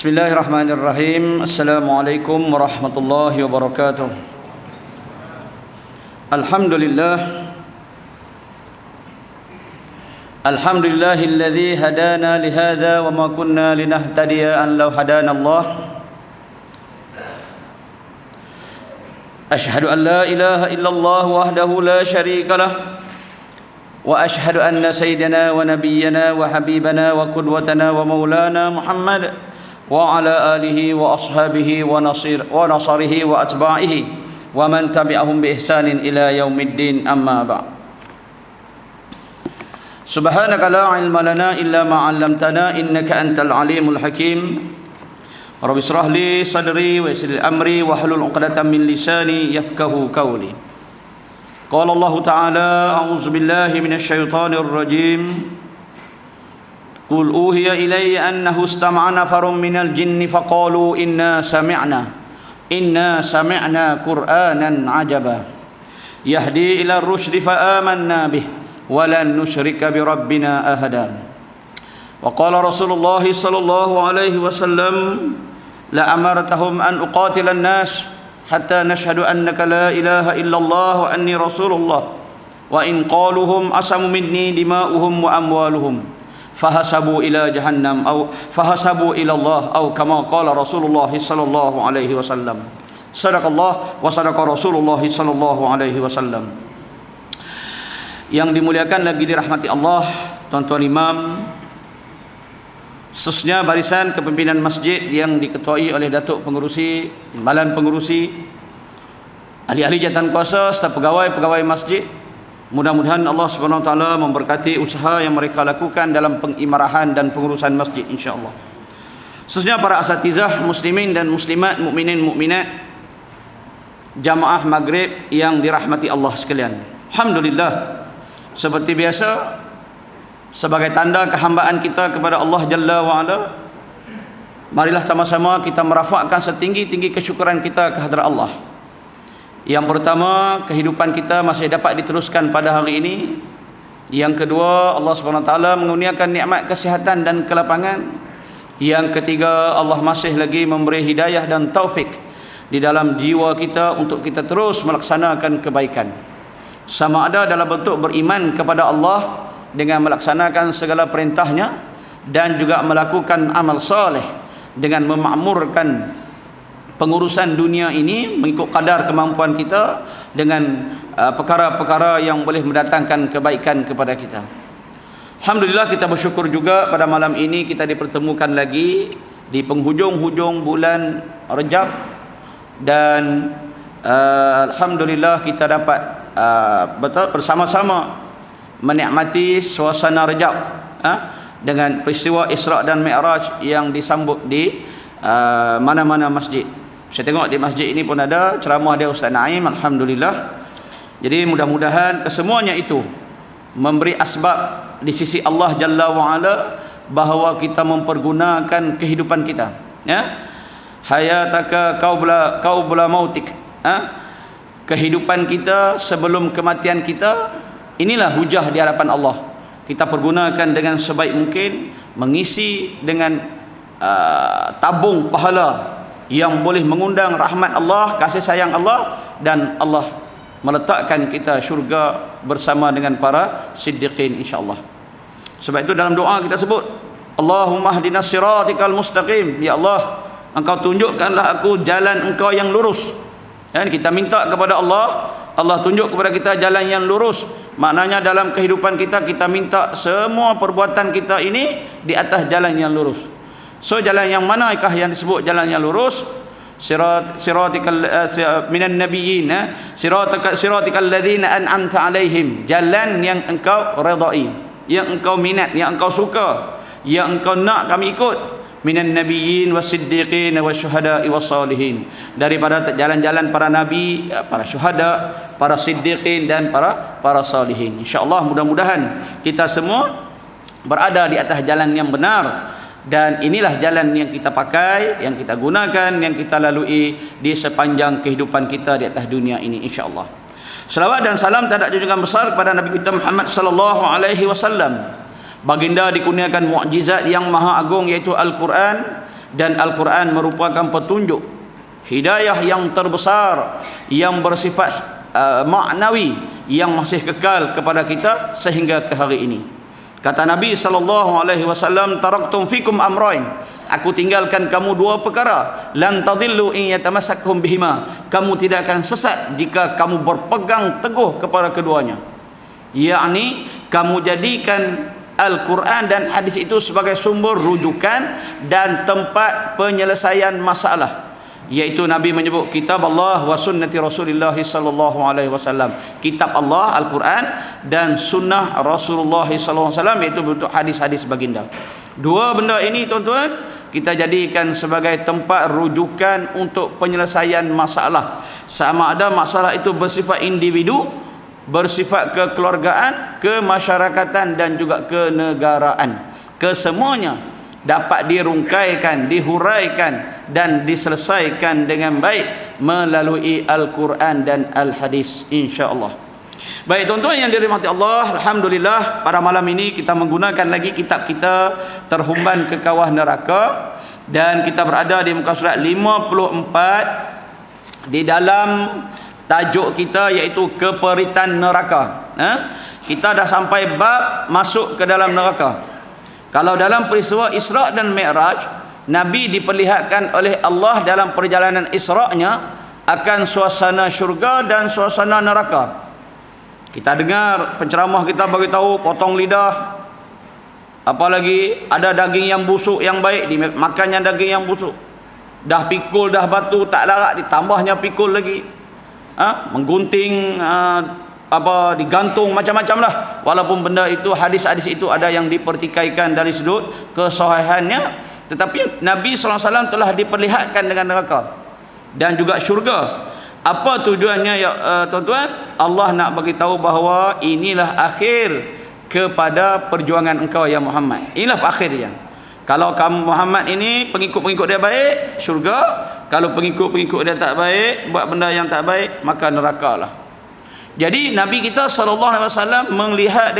Bismillahirrahmanirrahim. Assalamualaikum warahmatullahi wabarakatuh. Alhamdulillahilladzi hadana lihadza wa ma kunna linahtadiya an law hadana Allah. Ashhadu an la ilaha illallah wahdahu la syarika lah. Wa ashhadu anna sayyidana wa nabiyyana wa habibana wa qudwatana wa maulana Muhammad wa ala alihi wa ashabihi wa nasarihi wa atba'ihi wa man tabi'ahum bi ihsanin ila yaumiddin, amma ba'd. Subhanaka la ilma lana illa ma 'allamtana innaka antal alimul hakim. Rabbi shrah li sadri wa yassir li amri wa hlul 'uqdatam min lisani yafqahu qawli. Qala Allah ta'ala, a'udzu billahi minasy syaithanir rajim. Qul uhiya ilayya annahu istama'a nafarun minal jinni faqalu inna sami'na qur'anan 'ajaba yahdi ila ar-rusydi fa amanna bih wa lan nusyrika bi rabbina ahada. Wa qala Rasulullah sallallahu alaihi wasallam, la amartahum an uqatila an-nas hatta nashhadu annaka la ilaha illallah wa anni rasulullah wa in qaluhum asamu minni dima'uhum wa amwaluhum fahasabu ila jahannam aw fahasabu ila Allah aw kama qala Rasulullah sallallahu alaihi wasallam. Sadaqallah wa sadaqa Rasulullah sallallahu alaihi wasallam. Yang dimuliakan lagi dirahmati Allah, tuan-tuan imam, khususnya barisan kepimpinan masjid yang diketuai oleh datuk pengurusi, timbalan pengurusi, ahli-ahli jawatan kuasa serta pegawai-pegawai masjid. Mudah-mudahan Allah Subhanahu wa taala memberkati usaha yang mereka lakukan dalam pengimarahan dan pengurusan masjid, insya-Allah. Khususnya para asatizah muslimin dan muslimat, mukminin mukminat, jamaah maghrib yang dirahmati Allah sekalian. Alhamdulillah, seperti biasa, sebagai tanda kehambaan kita kepada Allah Jalla wa Ala, marilah sama-sama kita merafakkan setinggi-tinggi kesyukuran kita kehadrat Allah. Yang pertama, kehidupan kita masih dapat diteruskan pada hari ini. Yang kedua, Allah Subhanahu wa taala mengurniakan nikmat kesihatan dan kelapangan. Yang ketiga, Allah masih lagi memberi hidayah dan taufik di dalam jiwa kita untuk kita terus melaksanakan kebaikan, sama ada dalam bentuk beriman kepada Allah dengan melaksanakan segala perintahnya, dan juga melakukan amal soleh dengan memakmurkan pengurusan dunia ini mengikut kadar kemampuan kita dengan perkara-perkara yang boleh mendatangkan kebaikan kepada kita. Alhamdulillah, kita bersyukur juga pada malam ini kita dipertemukan lagi di penghujung-hujung bulan Rajab, dan alhamdulillah kita dapat bersama-sama menikmati suasana Rajab dengan peristiwa Isra' dan Mi'raj yang disambut di mana-mana masjid. Saya tengok di masjid ini pun ada ceramah dia Ustaz Naim, alhamdulillah. Jadi mudah-mudahan kesemuanya itu memberi asbab di sisi Allah Jalla wa Ala bahawa kita mempergunakan kehidupan kita, ya, hayataka qaubla mautik, kehidupan kita sebelum kematian kita, inilah hujah di hadapan Allah. Kita pergunakan dengan sebaik mungkin, mengisi dengan tabung pahala yang boleh mengundang rahmat Allah, kasih sayang Allah, dan Allah meletakkan kita syurga bersama dengan para siddiqin, insya-Allah. Sebab itu dalam doa kita sebut, Allahumma hdinas siratikal mustaqim, ya Allah, Engkau tunjukkanlah aku jalan Engkau yang lurus. Dan kita minta kepada Allah, Allah tunjuk kepada kita jalan yang lurus. Maknanya dalam kehidupan kita, kita minta semua perbuatan kita ini di atas jalan yang lurus. So jalan yang manakah yang disebut jalan yang lurus? Siratikal minan nabiyyin, siratikal ladzina an'amta alaihim, jalan yang engkau redai, yang engkau minat, yang engkau suka, yang engkau nak kami ikut. Minan nabiyyin wasiddiqin wasyuhada'i wassalihin, daripada jalan-jalan para nabi, para syuhada, para siddiqin, dan para salihin. Insyaallah mudah-mudahan kita semua berada di atas jalan yang benar, dan inilah jalan yang kita pakai, yang kita gunakan, yang kita lalui di sepanjang kehidupan kita di atas dunia ini, insya-Allah. Selawat dan salam tak ada junjungan besar kepada Nabi kita Muhammad sallallahu alaihi wasallam. Baginda dikurniakan mukjizat yang maha agung, yaitu Al-Quran, dan Al-Quran merupakan petunjuk hidayah yang terbesar yang bersifat maknawi yang masih kekal kepada kita sehingga ke hari ini. Kata Nabi SAW, taraktum fikum amrain, aku tinggalkan kamu dua perkara, lan tadillu in yatamassakhum bihima, kamu tidak akan sesat jika kamu berpegang teguh kepada keduanya. Yakni kamu jadikan Al-Quran dan hadis itu sebagai sumber rujukan dan tempat penyelesaian masalah. Iaitu Nabi menyebut kitab Allah wa sunnati Rasulullah sallallahu alaihi wasallam. Kitab Allah Al-Quran dan sunnah Rasulullah sallallahu alaihi wasallam, iaitu bentuk hadis-hadis baginda. Dua benda ini tuan-tuan kita jadikan sebagai tempat rujukan untuk penyelesaian masalah. Sama ada masalah itu bersifat individu, bersifat kekeluargaan, kemasyarakatan dan juga kenegaraan. Kesemuanya dapat dirungkaikan, dihuraikan dan diselesaikan dengan baik melalui Al-Quran dan Al-Hadis, insya-Allah. Baik tuan-tuan yang dirahmati Allah, alhamdulillah pada malam ini kita menggunakan lagi kitab kita Terhumban ke Kawah Neraka, dan kita berada di muka surat 54 di dalam tajuk kita iaitu keperitan neraka. Kita dah sampai bab masuk ke dalam neraka. Kalau dalam peristiwa Isra' dan Mi'raj, Nabi diperlihatkan oleh Allah dalam perjalanan Isra'-nya akan suasana syurga dan suasana neraka. Kita dengar penceramah kita bagi tahu potong lidah, apalagi ada daging yang busuk yang baik, dimakannya daging yang busuk. Dah pikul dah batu tak larat, ditambahnya pikul lagi. Menggunting, digantung, macam-macam lah. Walaupun benda itu, hadis-hadis itu ada yang dipertikaikan dari sudut kesahihannya, tetapi Nabi SAW telah diperlihatkan dengan neraka dan juga syurga. Apa tujuannya ya tuan-tuan? Allah nak bagi tahu bahawa inilah akhir kepada perjuangan engkau ya Muhammad. Inilah akhirnya. Kalau kamu Muhammad ini pengikut-pengikut dia baik, syurga. Kalau pengikut-pengikut dia tak baik, buat benda yang tak baik, maka neraka lah. Jadi Nabi kita SAW melihat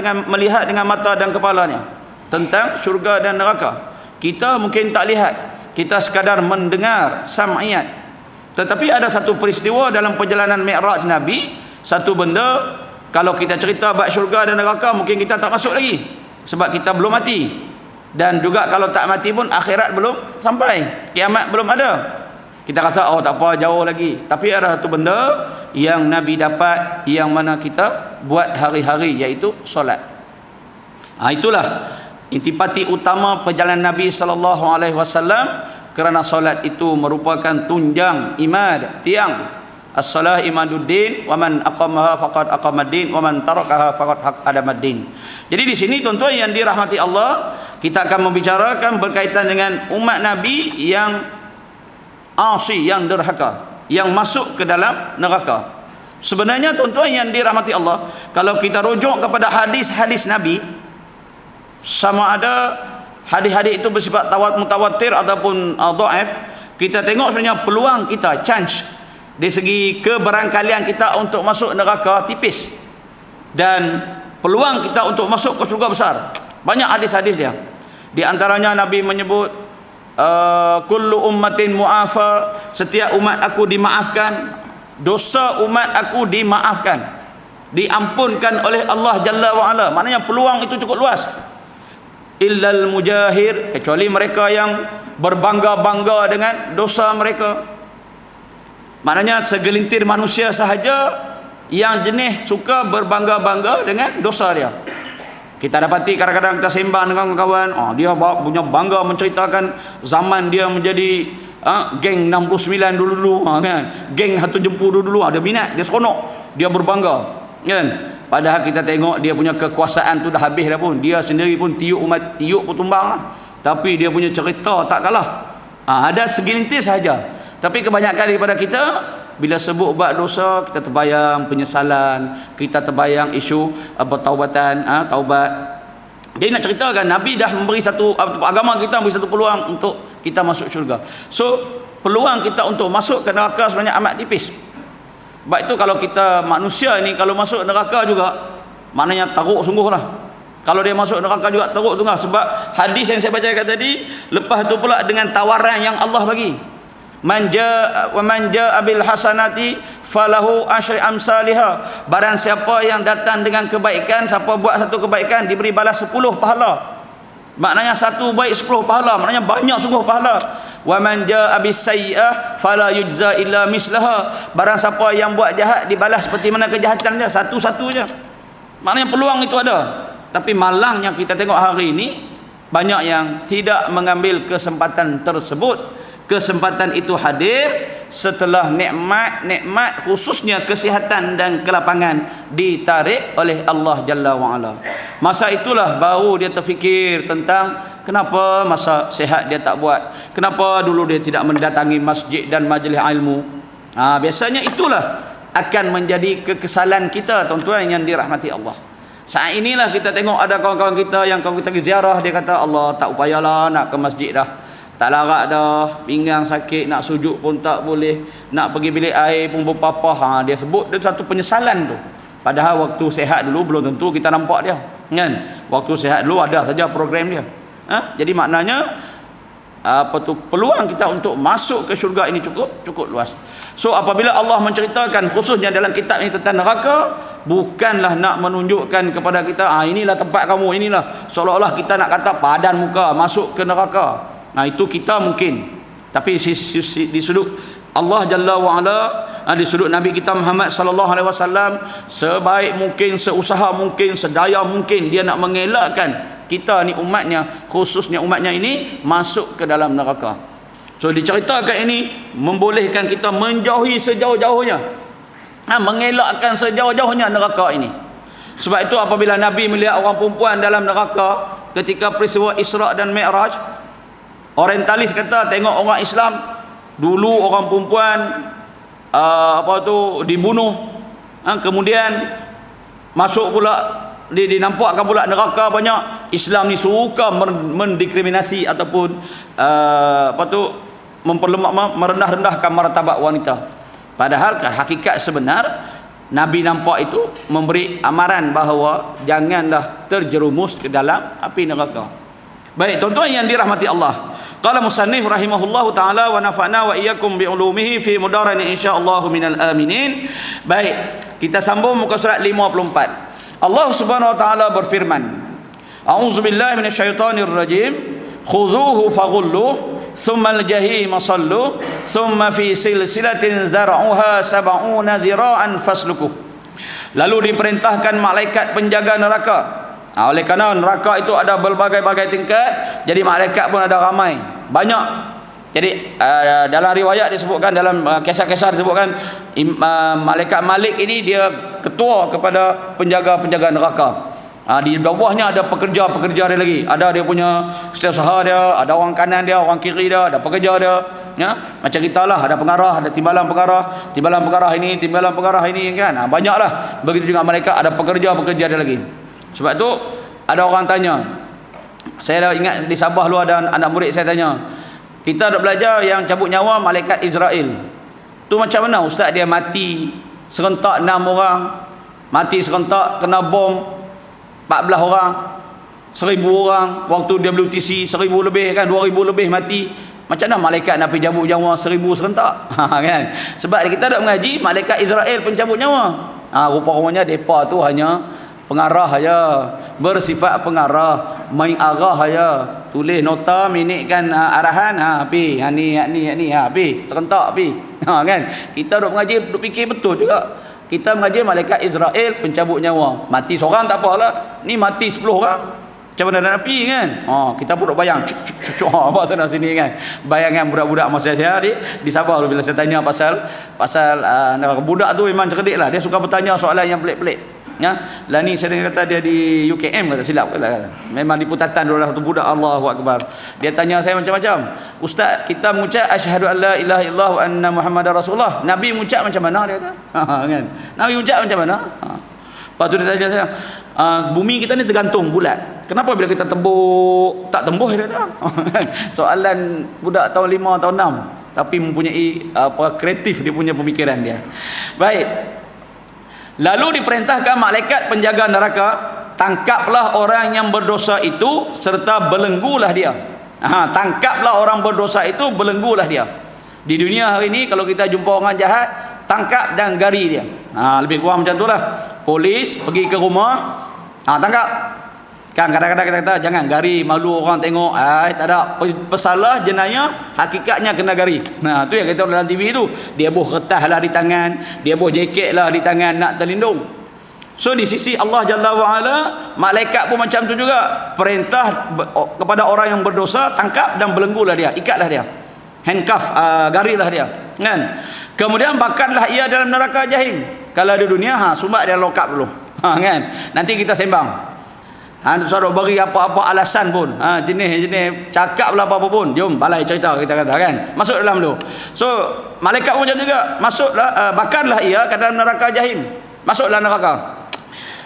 dengan mata dan kepalanya tentang syurga dan neraka. Kita mungkin tak lihat, kita sekadar mendengar sam'iyat. Tetapi ada satu peristiwa dalam perjalanan Mi'raj Nabi, satu benda kalau kita cerita bab syurga dan neraka mungkin kita tak masuk lagi sebab kita belum mati. Dan juga kalau tak mati pun akhirat belum sampai, kiamat belum ada. Kita kata tak apa, jauh lagi. Tapi ada satu benda yang Nabi dapat, yang mana kita buat hari-hari, iaitu solat. Itulah intipati utama perjalanan Nabi SAW, kerana solat itu merupakan tunjang imad, tiang. As-salah imaduddin, wa man aqamaha faqad aqamaddin, wa man tarakaha faqad hadamaddin. Jadi di sini tuan-tuan yang dirahmati Allah, kita akan membicarakan berkaitan dengan umat Nabi yang asi, yang derhaka, yang masuk ke dalam neraka. Sebenarnya tuan-tuan yang dirahmati Allah, kalau kita rujuk kepada hadis-hadis Nabi, sama ada hadis-hadis itu bersifat mutawatir ataupun dhaif, kita tengok sebenarnya peluang kita, chance dari segi keberangkalian kita untuk masuk neraka tipis, dan peluang kita untuk masuk ke syurga besar. Banyak hadis-hadis dia. Di antaranya Nabi menyebut kullu ummatin mu'afa, setiap umat aku dimaafkan, dosa umat aku dimaafkan, diampunkan oleh Allah Jalla wa'ala. Maknanya peluang itu cukup luas. Illal mujahir, kecuali mereka yang berbangga-bangga dengan dosa mereka. Maknanya segelintir manusia sahaja yang jenis suka berbangga-bangga dengan dosa dia. Kita dapati kadang-kadang kita sembang dengan kawan, dia punya bangga menceritakan zaman dia menjadi geng 69 dulu-dulu, kan? Geng Hatu Jempu dulu-dulu, ada minat, dia seronok, dia berbangga, kan? Padahal kita tengok dia punya kekuasaan tu dah habis dah pun. Dia sendiri pun tiup pun tumbang lah. Tapi dia punya cerita tak kalah. Ada segelintir sahaja. Tapi kebanyakan daripada kita, bila sebut bab dosa, kita terbayang penyesalan, kita terbayang isu bertaubatan, taubat. Jadi nak ceritakan Nabi dah memberi satu, agama kita memberi satu peluang untuk kita masuk syurga. So peluang kita untuk masuk ke neraka sebenarnya amat tipis. Sebab itu kalau kita manusia ini kalau masuk neraka juga, maknanya teruk sungguh lah. Kalau dia masuk neraka juga teruk tengah, sebab hadis yang saya bacakan tadi, lepas tu pula dengan tawaran yang Allah bagi. Man jaa bil hasanati falahu asyri amsalha. Barang siapa yang datang dengan kebaikan, siapa buat satu kebaikan diberi balas 10 pahala. Maknanya satu baik 10 pahala, maknanya banyak sungguh pahala. Wa man jaa bis sayyi'ah fala yujza illa mislaha. Barang siapa yang buat jahat dibalas seperti mana kejahatan dia, satu-satunya. Maknanya peluang itu ada. Tapi malangnya kita tengok hari ini banyak yang tidak mengambil kesempatan tersebut. Kesempatan itu hadir setelah nikmat khususnya kesihatan dan kelapangan ditarik oleh Allah Jalla wa'ala. Masa itulah baru dia terfikir tentang kenapa masa sihat dia tak buat, kenapa dulu dia tidak mendatangi masjid dan majlis ilmu. Biasanya itulah akan menjadi kekesalan kita, tuan-tuan yang dirahmati Allah. Saat inilah kita tengok ada kawan-kawan kita yang kawan kita pergi ziarah, dia kata Allah tak upayalah nak ke masjid dah, tak larat dah, pinggang sakit, nak sujud pun tak boleh, nak pergi bilik air pun berpapah. Dia sebut dia satu penyesalan tu. Padahal waktu sihat dulu belum tentu kita nampak dia, kan? Waktu sihat dulu ada saja program dia. Jadi maknanya peluang kita untuk masuk ke syurga ini cukup luas. So apabila Allah menceritakan khususnya dalam kitab ini tentang neraka, bukanlah nak menunjukkan kepada kita inilah tempat kamu, inilah, seolah-olah kita nak kata padan muka masuk ke neraka. Itu kita mungkin, tapi di sudut Allah Jalla wa'ala, di sudut Nabi kita Muhammad sallallahu alaihi wasallam, sebaik mungkin, seusaha mungkin, sedaya mungkin dia nak mengelakkan kita ni umatnya, khususnya umatnya ini masuk ke dalam neraka. So diceritakan ini membolehkan kita menjauhi sejauh-jauhnya, mengelakkan sejauh-jauhnya neraka ini. Sebab itu apabila Nabi melihat orang perempuan dalam neraka ketika peristiwa Isra dan Mi'raj, orientalis kata tengok orang Islam dulu orang perempuan dibunuh, kemudian masuk pula dinampakkan pula neraka banyak. Islam ni suka mendiskriminasi ataupun merendah-rendahkan martabat wanita. Padahal hakikat sebenar Nabi nampak itu memberi amaran bahawa janganlah terjerumus ke dalam api neraka. Baik tuan-tuan yang dirahmati Allah, qala musannif rahimahullahu taala wa nafa'na wa iyyakum bi ulumihi fi mudarani insyaallah minal aminin. Baik, kita sambung muka surat 54. Allah Subhanahu wa taala berfirman, a'udzubillahi minasyaitonir rajim, khudhuhu faghulluh thumma al-jahima salluh thumma fi silsilatin zar'uha 70 dhira'an faslukuh. Lalu diperintahkan malaikat penjaga neraka. Oleh kerana neraka itu ada berbagai-bagai tingkat, jadi malaikat pun ada ramai, banyak. Jadi dalam riwayat disebutkan, dalam kisah-kisah disebutkan malaikat Malik ini dia ketua kepada penjaga-penjaga neraka. Di bawahnya ada pekerja-pekerja dia lagi. Ada dia punya setiausaha dia, ada orang kanan dia, orang kiri dia, ada pekerja dia. Ya, macam kita lah, ada pengarah, ada timbalan pengarah ini kan. Banyaklah. Begitu juga malaikat ada pekerja-pekerja dia lagi. Sebab tu ada orang tanya, saya dah ingat di Sabah lu ada anak murid saya tanya, kita dah belajar yang cabut nyawa malaikat Israel tu macam mana ustaz, dia mati serentak 6 orang, mati serentak kena bom 14 orang, 1000 orang, waktu WTC 1000 lebih kan, 2000 lebih mati. Macam mana malaikat nak pergi cabut nyawa 1000 serentak? Kan? Sebab kita dah mengaji malaikat Israel pencabut nyawa. Rupa-rupanya depa tu hanya pengarah saja, bersifat pengarah, main arah saja, tulis nota, minikkan arahan, pi ni pi serentak pi. Kan, kita duk mengaji, duk fikir betul juga. Kita mengaji malaikat Israel pencabut nyawa, mati seorang tak apalah, ni mati 10 orang, macam mana nak pi kan? Kita pun duk bayang apa sana sini kan, bayangan budak-budak masa saya di Sabah bila saya tanya pasal budak tu memang cerdik lah, dia suka bertanya soalan yang pelik-pelik. Ya, lah ni saya dengar kata dia di UKM kata silap kata. Memang di Putatan dulu satu budak, Allahu akbar. Dia tanya saya macam-macam. Ustaz, kita mengucap asyhadu alla ilaha illallah wa anna muhammadar rasulullah. Nabi mengucap macam mana dia kata? Kan. Nabi mengucap macam mana? Lepas tu dia tanya saya, bumi kita ni tergantung bulat. Kenapa bila kita tembus tak tembus dia kata? Soalan budak tahun 5 tahun 6 tapi mempunyai kreatif dia punya pemikiran dia. Baik. Lalu diperintahkan malaikat penjaga neraka tangkaplah orang yang berdosa itu serta belenggulah dia. Tangkaplah orang berdosa itu, belenggulah dia. Di dunia hari ini kalau kita jumpa orang jahat, tangkap dan gari dia. Lebih kurang macam itulah. Polis pergi ke rumah, tangkap. Kan kadang-kadang kita kata jangan gari, malu orang tengok. Tak ada. Pesalah jenayah, hakikatnya kena gari. Tu yang kita dalam TV tu. Dia buh kertas lah di tangan, dia buh jaket lah di tangan nak terlindung. So di sisi Allah Jalla wa'ala, malaikat pun macam tu juga. Perintah kepada orang yang berdosa, tangkap dan belenggulah dia, ikatlah dia. Handcuff, garilah dia. Kan? Kemudian bakarlah ia dalam neraka jahim. Kalau di dunia, sumbak dia lokap dulu. Kan? Nanti kita sembang. Suruh bagi apa-apa alasan pun, jenis-jenis cakaplah apa-apa pun, jom balai cerita kita kata kan, masuk dalam dulu. So malaikat pun macam juga, masuklah, bakarlah ia ke dalam neraka jahim. Masuklah neraka,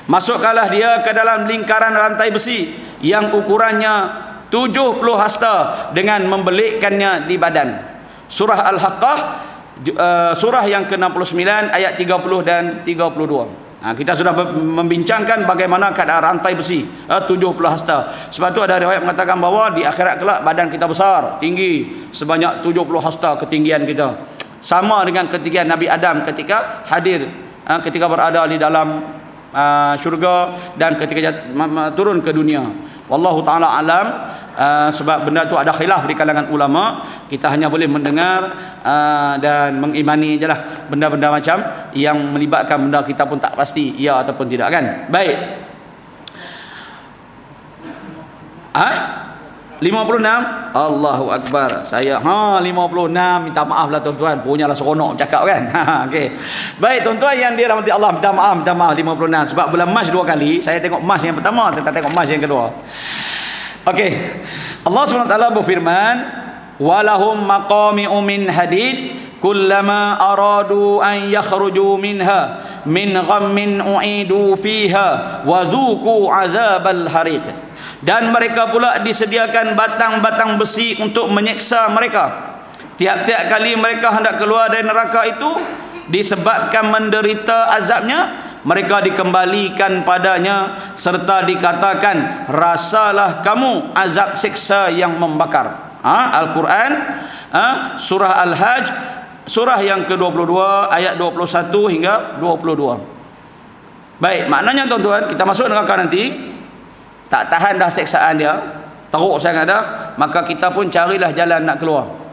masukkanlah dia ke dalam lingkaran rantai besi yang ukurannya 70 hasta dengan membelikkannya di badan. Surah Al-Haqqah, surah yang ke-69 ayat 30 dan 32. Kita sudah membincangkan bagaimana keadaan rantai besi 70 hasta. Sebab tu ada riwayat mengatakan bahawa di akhirat kelak badan kita besar, tinggi sebanyak 70 hasta ketinggian kita. Sama dengan ketinggian Nabi Adam ketika hadir, ketika berada di dalam syurga dan ketika turun ke dunia. Wallahu taala alam. Sebab benda tu ada khilaf di kalangan ulama, kita hanya boleh mendengar dan mengimani je lah benda-benda macam yang melibatkan benda kita pun tak pasti ya ataupun tidak, kan. Baik. 56. Allahu Akbar. Saya 56, minta maaf lah tuan-tuan, punyalah seronok cakap kan. Okey. Baik tuan-tuan yang dirahmati Allah, minta maaf 56 sebab bulan Mac 2 kali saya tengok Mac yang pertama, saya tak tengok Mac yang kedua. Okey. Allah SWT berfirman, walahum maqami'u min hadid kullama aradu an yakhruju minha min ghammin u'idu fiha wa dhuku azabal hariq. Dan mereka pula disediakan batang-batang besi untuk menyeksa mereka. Tiap-tiap kali mereka hendak keluar dari neraka itu, disebabkan menderita azabnya, mereka dikembalikan padanya serta dikatakan, rasalah kamu azab siksa yang membakar. Al-Quran, surah Al-Hajj, surah yang ke-22 ayat 21 hingga 22. Baik, maknanya tuan-tuan, kita masuk neraka nanti, tak tahan dah siksaan dia, teruk sangat dah, maka kita pun carilah jalan nak keluar.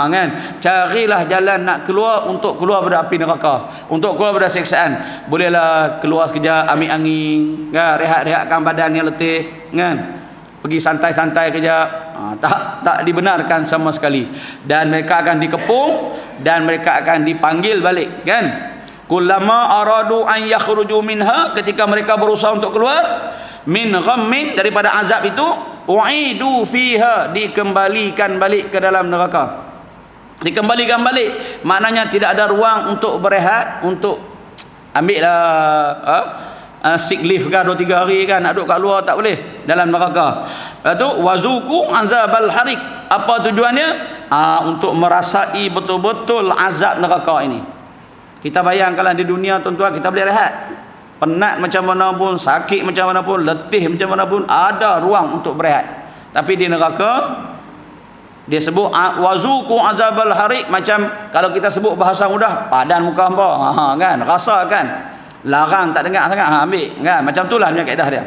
Kan? Carilah jalan nak keluar, untuk keluar dari api neraka, untuk keluar dari siksaan. Bolehlah keluar sekejap, ambil angin, kan? Rehat-rehatkan badan yang letih, kan? Pergi santai-santai kejap. Tak dibenarkan sama sekali. Dan mereka akan dikepung dan mereka akan dipanggil balik, kan? Kullama aradu an yakhruju minha, ketika mereka berusaha untuk keluar, min ghammin, daripada azab itu, u'idu fiha, dikembalikan balik ke dalam neraka. Dikembalikan balik maknanya tidak ada ruang untuk berehat, untuk ambil sick leave kan 2-3 hari kan, nak duduk kat luar tak boleh, dalam neraka. Lepas tu wazuku azabal hariq, apa tujuannya? Untuk merasai betul-betul azab neraka ini. Kita bayangkanlah di dunia tuan-tuan, kita boleh rehat, penat macam mana pun, sakit macam mana pun, letih macam mana pun, ada ruang untuk berehat. Tapi di neraka dia sebut wazuku azabal hariq, macam kalau kita sebut bahasa mudah, padan muka hamba, kan, rasa kan, larang tak dengar sangat, ambil kan, macam itulah punya kaedah dia.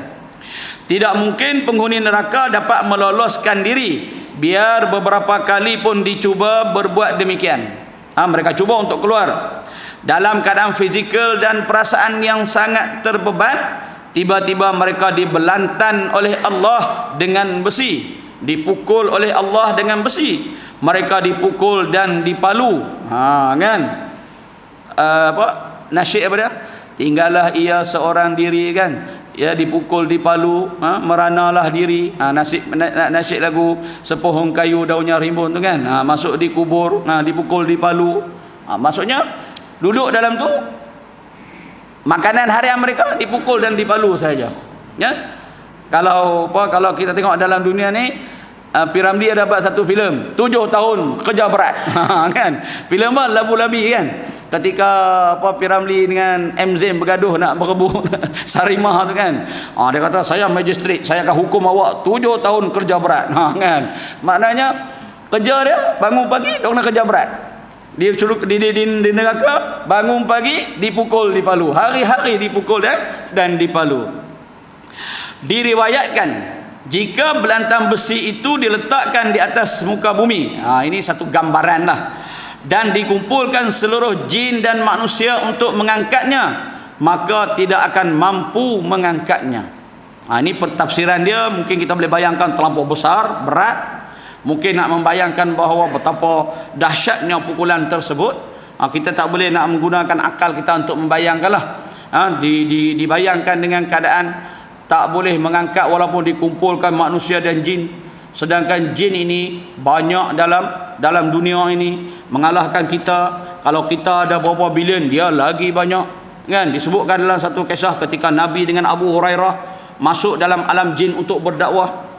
Tidak mungkin penghuni neraka dapat meloloskan diri biar beberapa kali pun dicuba berbuat demikian. Mereka cuba untuk keluar dalam keadaan fizikal dan perasaan yang sangat terbeban, tiba-tiba mereka dibelantan oleh Allah dengan besi, dipukul oleh Allah dengan besi, mereka dipukul dan dipalu, kan, nasyid apa dia, tinggallah ia seorang diri, kan, ya, dipukul dipalu, meranalah diri, nasyid lagu sepohong kayu daunnya rimbun tu kan, masuk di kubur, dipukul dipalu, maksudnya duduk dalam tu, makanan harian mereka dipukul dan dipalu saja, ya. Kalau kita tengok dalam dunia ni, Piramli ada buat satu filem 7 tahun kerja berat, kan, filem apa, labu-labi, kan, ketika apa Piramli dengan MZ bergaduh nak berebut Sarimah tu kan. Dia kata saya magistrate, saya akan hukum awak 7 tahun kerja berat. Kan. Maknanya kerja dia bangun pagi dok nak kerja berat. Dia suruh di neraka bangun pagi dipukul, dipalu. Hari-hari dipukul dan dipalu. Diriwayatkan jika belantan besi itu diletakkan di atas muka bumi. Ini satu gambaran lah. Dan dikumpulkan seluruh jin dan manusia untuk mengangkatnya, maka tidak akan mampu mengangkatnya. Ini pertafsiran dia. Mungkin kita boleh bayangkan terlampau besar, berat. Mungkin nak membayangkan bahawa betapa dahsyatnya pukulan tersebut. Kita tak boleh nak menggunakan akal kita untuk membayangkanlah. Dibayangkan dengan keadaan tak boleh mengangkat walaupun dikumpulkan manusia dan jin. Sedangkan jin ini banyak dalam dunia ini, mengalahkan kita. Kalau kita ada berapa bilion, dia lagi banyak. Kan disebutkan dalam satu kisah ketika Nabi dengan Abu Hurairah masuk dalam alam jin untuk berdakwah.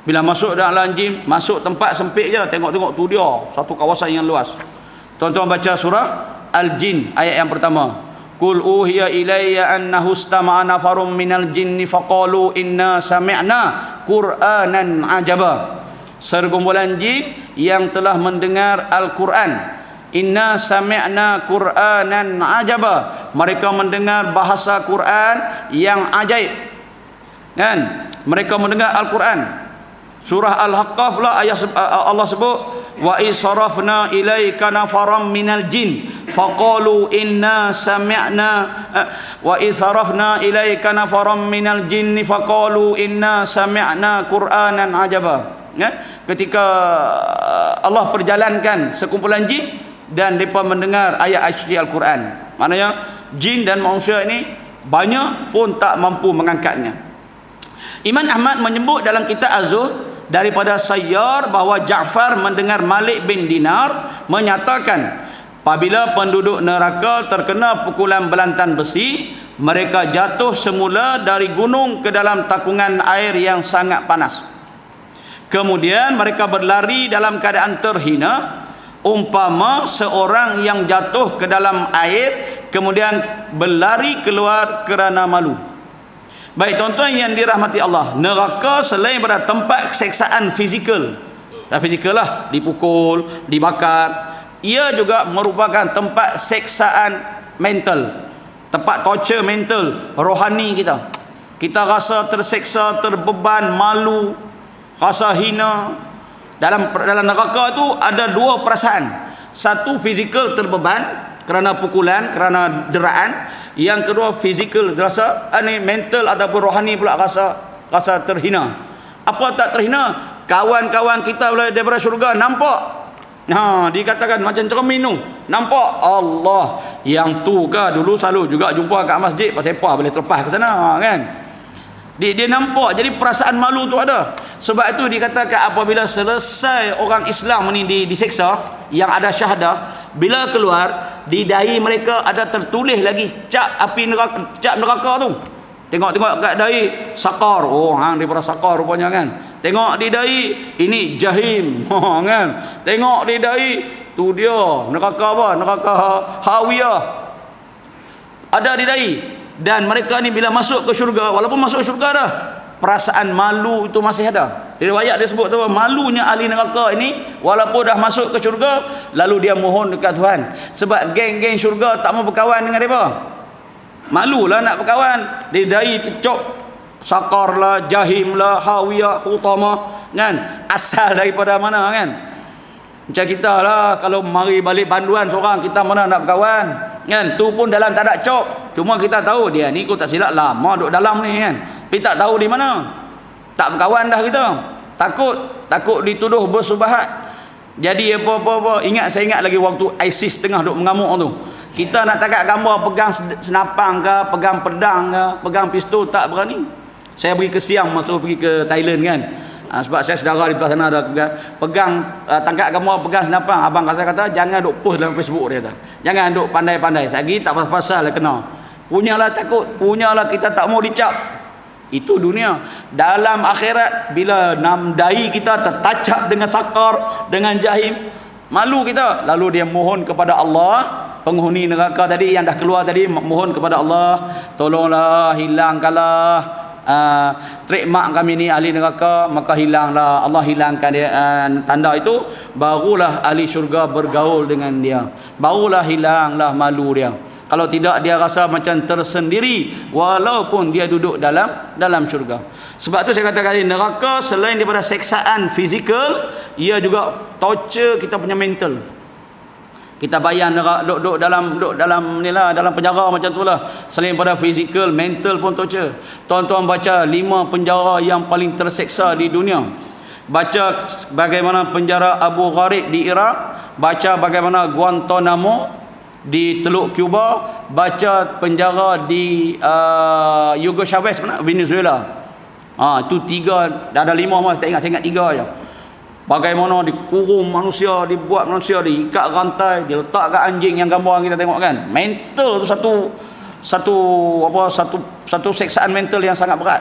Bila masuk dalam alam jin, masuk tempat sempit je, tengok-tengok tu dia satu kawasan yang luas. Tuan-tuan baca surah Al-Jin ayat yang pertama. Qul uhiya ilayya annahu istama'a nafarum minal jinni faqalu inna sami'na qur'anan ajaba. Sekumpulan jin yang telah mendengar Al-Quran. Inna sami'na qur'anan ajaba. Mereka mendengar bahasa Quran yang ajaib. Kan? Mereka mendengar Al-Quran. Surah Al-Haqqah pula ayat Allah sebut wa isarafna ilaika nafaram minal jin faqalu inna sami'na wa isarafna ilaika nafaram minal jin faqalu inna sami'na qur'anan ajaba. Ketika Allah perjalankan sekumpulan jin dan mereka mendengar ayat-ayat suci Al-Quran. Maknanya jin dan manusia ini banyak pun tak mampu mengangkatnya. Imam Ahmad menyebut dalam kitab Az-Zuhd daripada Sayyar bahawa Ja'far mendengar Malik bin Dinar menyatakan apabila penduduk neraka terkena pukulan belantan besi, mereka jatuh semula dari gunung ke dalam takungan air yang sangat panas. Kemudian mereka berlari dalam keadaan terhina, umpama seorang yang jatuh ke dalam air kemudian berlari keluar kerana malu. Baik tuan-tuan yang dirahmati Allah, neraka selain pada tempat seksaan fizikal, fizikal lah, dipukul, dibakar, ia juga merupakan tempat seksaan mental, tempat torture mental, rohani kita. Kita rasa terseksa, terbeban, malu, rasa hina. Dalam neraka itu ada dua perasaan. Satu fizikal terbeban kerana pukulan, kerana deraan. Yang kedua fizikal rasa, mental ataupun rohani pula rasa terhina. Apa tak terhina? Kawan-kawan kita daripada syurga nampak. Dikatakan macam cermin tu. Nampak Allah. Yang tu ke dulu selalu juga jumpa kat masjid, pasal apa boleh terlepas ke sana kan? Dia nampak. Jadi perasaan malu tu ada. Sebab itu dikatakan apabila selesai orang Islam ni diseksa, yang ada syahadah, bila keluar di dahi mereka ada tertulis lagi cap api neraka, cap neraka tu. Tengok kat dahi sakar. Daripada sakar rupanya kan. Tengok di dahi ini jahim. Kan. Tengok di dahi tu dia neraka apa? Neraka hawiyah. Ada di dahi. Dan mereka ni bila masuk ke syurga, walaupun masuk syurga dah, perasaan malu itu masih ada. Di riwayat dia sebut tu, malunya ahli neraka ini walaupun dah masuk ke syurga, lalu dia mohon dekat Tuhan. Sebab geng-geng syurga tak mau berkawan dengan mereka. Malulah nak berkawan. Di dahi tercop sakar lah, jahim lah, hawiyah, hutama kan. Asal daripada mana kan? Macam kita lah, kalau mari balik banduan seorang, kita mana nak berkawan kan? Tu pun dalam tak ada cop. Cuma kita tahu dia ni, aku tak silap lama duduk dalam ni kan. Tapi tak tahu di mana. Tak berkawan dah kita. Takut dituduh bersubahat. Jadi apa-apa. Saya ingat lagi waktu ISIS tengah duduk mengamuk tu. Kita nak tangkap gambar pegang senapang ke, pegang pedang ke, pegang pistol, tak berani. Saya pergi ke Siam, pergi ke Thailand kan. Sebab saya saudara di belah sana ada pegang tangkap gambar, pegang senapang. Abang kata jangan duk post dalam Facebook, dia kata. Jangan duk pandai-pandai. Lagi tak pasal-pasal lah kena. Punyalah takut, punyalah kita tak mau dicap. Itu dunia. Dalam akhirat bila dahi kita tertacap dengan sakar, dengan jahim, malu kita. Lalu dia mohon kepada Allah, penghuni neraka tadi yang dah keluar tadi, mohon kepada Allah, tolonglah hilangkanlah trademark kami ni ahli neraka, maka hilanglah, Allah hilangkan dia tanda itu, barulah ahli syurga bergaul dengan dia, barulah hilanglah malu dia. Kalau tidak, dia rasa macam tersendiri walaupun dia duduk dalam syurga. Sebab tu saya katakan, neraka selain daripada seksaan fizikal, ia juga torture kita punya mental. Kita bayang duduk dalam ni lah, dalam penjara macam tu lah. Selain pada fizikal, mental pun torture. Tuan-tuan baca 5 penjara yang paling terseksa di dunia. Baca bagaimana penjara Abu Ghraib di Iraq, baca bagaimana Guantanamo di Teluk Cuba, baca penjara di Yugoslavia, Venezuela. Itu 3, ada 5 mas, tak ingat, saya ingat 3 je. Bagaimana dikurung manusia, dibuat manusia, diikat rantai, diletak kat anjing yang gambar kita tengok kan. Mental tu satu seksaan mental yang sangat berat.